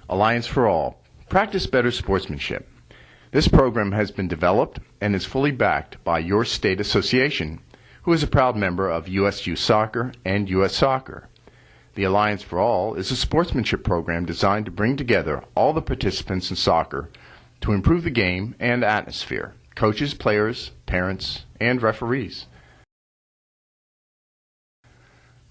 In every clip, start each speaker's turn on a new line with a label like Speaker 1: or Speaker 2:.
Speaker 1: Alliance for All. Practice better sportsmanship. This program has been developed and is fully backed by your state association, who is a proud member of U.S. Youth Soccer and U.S. Soccer. The Alliance for All is a sportsmanship program designed to bring together all the participants in soccer to improve the game and atmosphere, coaches, players, parents, and referees.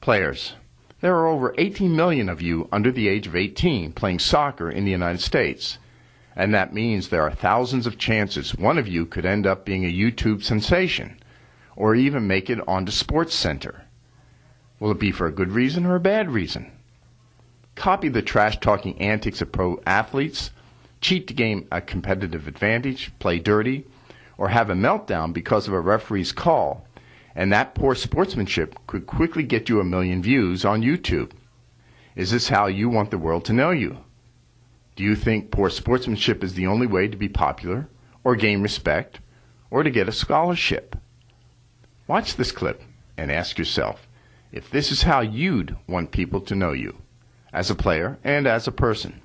Speaker 1: Players. There are over 18 million of you under the age of 18 playing soccer in the United States, and that means there are thousands of chances one of you could end up being a YouTube sensation, or even make it onto SportsCenter. Will it be for a good reason or a bad reason? Copy the trash-talking antics of pro athletes, cheat to gain a competitive advantage, play dirty, or have a meltdown because of a referee's call, and that poor sportsmanship could quickly get you 1 million views on YouTube. Is this how you want the world to know you? Do you think poor sportsmanship is the only way to be popular, or gain respect, or to get a scholarship? Watch this clip and ask yourself if this is how you'd want people to know you, as a player and as a person.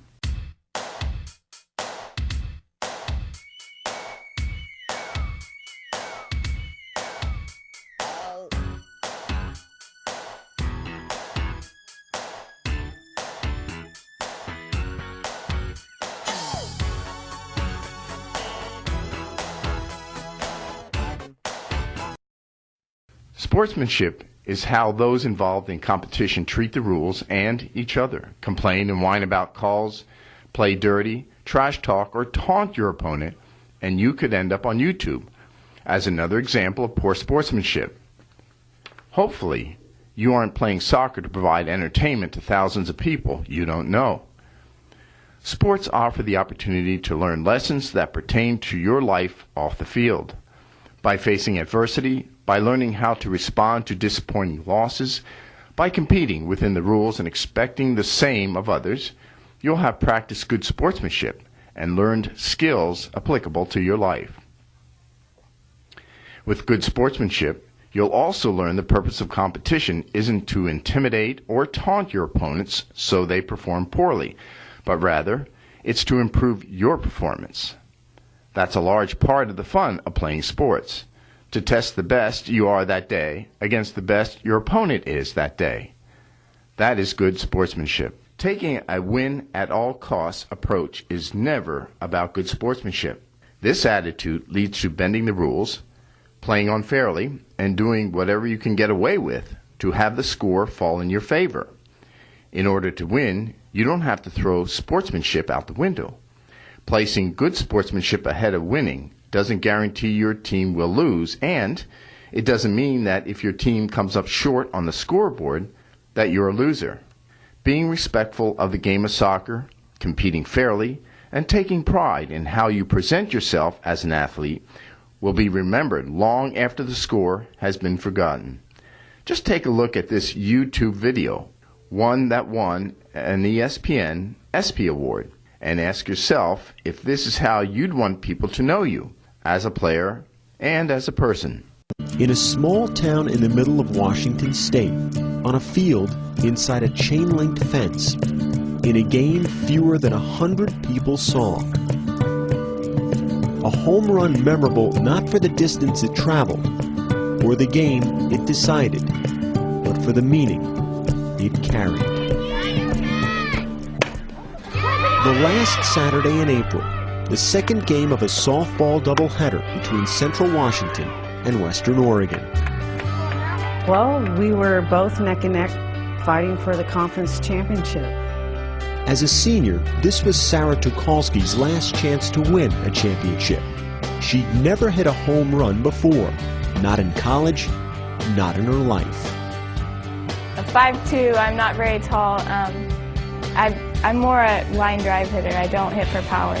Speaker 1: Sportsmanship is how those involved in competition treat the rules and each other, complain and whine about calls, play dirty, trash talk, or taunt your opponent, and you could end up on YouTube as another example of poor sportsmanship. Hopefully, you aren't playing soccer to provide entertainment to thousands of people you don't know. Sports offer the opportunity to learn lessons that pertain to your life off the field. By facing adversity, by learning how to respond to disappointing losses, by competing within the rules and expecting the same of others, you'll have practiced good sportsmanship and learned skills applicable to your life. With good sportsmanship, you'll also learn the purpose of competition isn't to intimidate or taunt your opponents so they perform poorly, but rather, it's to improve your performance. That's a large part of the fun of playing sports, to test the best you are that day against the best your opponent is that day. That is good sportsmanship. Taking a win-at-all-costs approach is never about good sportsmanship. This attitude leads to bending the rules, playing unfairly, and doing whatever you can get away with to have the score fall in your favor. In order to win, you don't have to throw sportsmanship out the window. Placing good sportsmanship ahead of winning doesn't guarantee your team will lose, and it doesn't mean that if your team comes up short on the scoreboard that you're a loser. Being respectful of the game of soccer, competing fairly, and taking pride in how you present yourself as an athlete will be remembered long after the score has been forgotten. Just take a look at this YouTube video, one that won an ESPN ESPY Award, and ask yourself if this is how you'd want people to know you, as a player and as a person.
Speaker 2: In a small town in the middle of Washington State, on a field inside a chain-linked fence, in a game fewer than 100 people saw. A home run memorable not for the distance it traveled, or the game it decided, but for the meaning it carried. The last Saturday in April, the second game of a softball doubleheader between Central Washington and Western Oregon.
Speaker 3: Well, we were both neck and neck fighting for the conference championship.
Speaker 2: As a senior, this was Sarah Tucholsky's last chance to win a championship. She'd never hit a home run before, not in college, not in her life.
Speaker 4: I'm 5'2", I'm not very tall. I'm more a line drive hitter. I don't hit for power.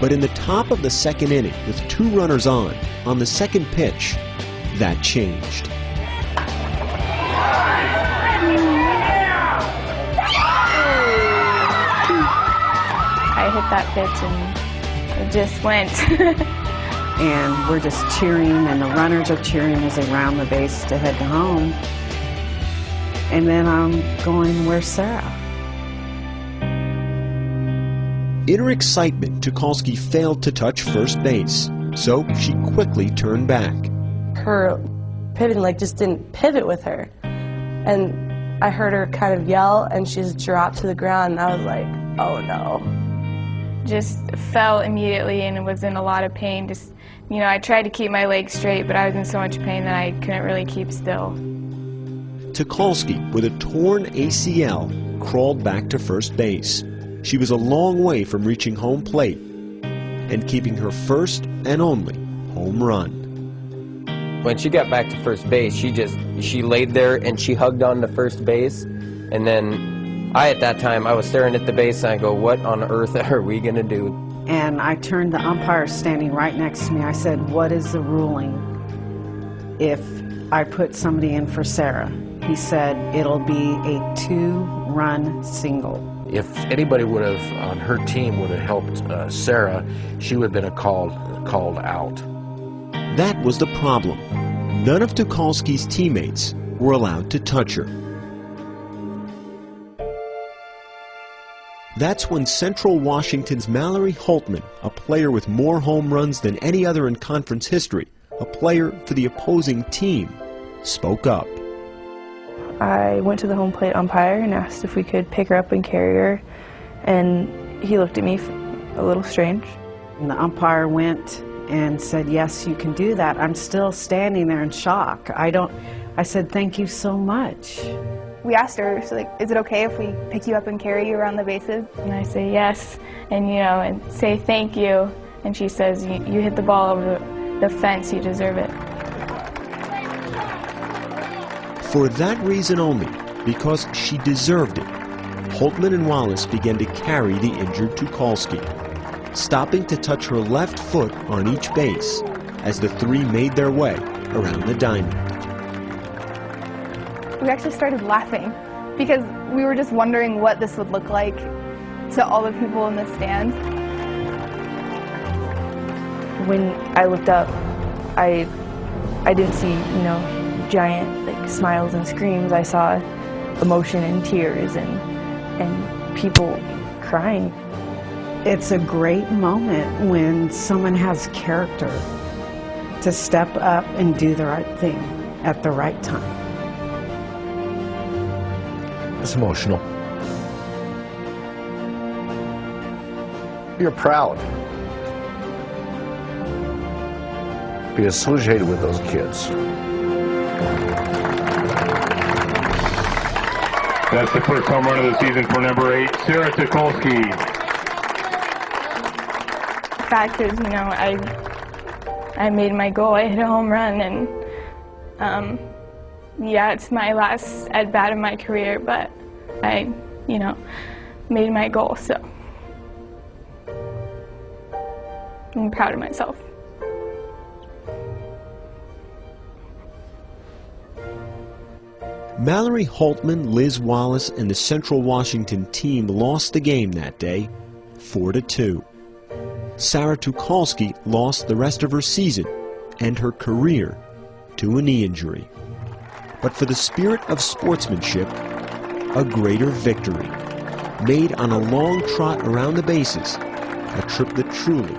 Speaker 2: But in the top of the second inning, with 2 runners on the second pitch, that changed.
Speaker 4: I hit that pitch and it just went.
Speaker 3: And we're just cheering, and the runners are cheering as they round the base to head home. And then I'm going, where's Sarah?
Speaker 2: In her excitement, Tucholsky failed to touch first base, so she quickly turned back.
Speaker 5: Her pivoting leg just didn't pivot with her. And I heard her kind of yell, and she just dropped to the ground, and I was like, oh no.
Speaker 4: Just fell immediately and was in a lot of pain. Just, I tried to keep my legs straight, but I was in so much pain that I couldn't really keep still.
Speaker 2: Tucholsky, with a torn ACL, crawled back to first base. She was a long way from reaching home plate and keeping her first and only home run.
Speaker 6: When she got back to first base, she laid there and she hugged on to first base. And then at that time, I was staring at the base and I go, what on earth are we going to do?
Speaker 3: And I turned the umpire standing right next to me. I said, what is the ruling if I put somebody in for Sarah? He said, it'll be a 2-run single.
Speaker 7: If anybody would have, on her team, would have helped Sarah, she would have been called out.
Speaker 2: That was the problem. None of Tucholsky's teammates were allowed to touch her. That's when Central Washington's Mallory Holtman, a player with more home runs than any other in conference history, a player for the opposing team, spoke up.
Speaker 5: I went to the home plate umpire and asked if we could pick her up and carry her, and he looked at me a little strange.
Speaker 3: And the umpire went and said, yes, you can do that. I'm still standing there in shock. I said, thank you so much.
Speaker 4: We asked her, so is it okay if we pick you up and carry you around the bases? And I say yes, and and say thank you. And she says, you hit the ball over the fence, you deserve it.
Speaker 2: For that reason only, because she deserved it, Holtman and Wallace began to carry the injured Tucholsky, stopping to touch her left foot on each base as the three made their way around the diamond.
Speaker 4: We actually started laughing because we were just wondering what this would look like to all the people in the stands.
Speaker 5: When I looked up, I didn't see, giant smiles and screams. I saw emotion and tears and people crying.
Speaker 3: It's a great moment when someone has character to step up and do the right thing at the right time.
Speaker 7: It's emotional. You're proud. Be associated with those kids.
Speaker 8: That's the first home run of the season for number 8, Sarah Tucholsky.
Speaker 4: The fact is, I made my goal. I hit a home run, and yeah, it's my last at-bat of my career, but I, made my goal, so I'm proud of myself.
Speaker 2: Mallory Holtman, Liz Wallace, and the Central Washington team lost the game that day, 4-2. Sarah Tucholsky lost the rest of her season and her career to a knee injury. But for the spirit of sportsmanship, a greater victory, made on a long trot around the bases, a trip that truly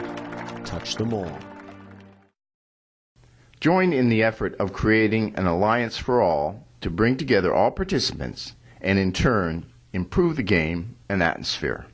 Speaker 2: touched them all.
Speaker 1: Join in the effort of creating an Alliance for All to bring together all participants and in turn improve the game and atmosphere.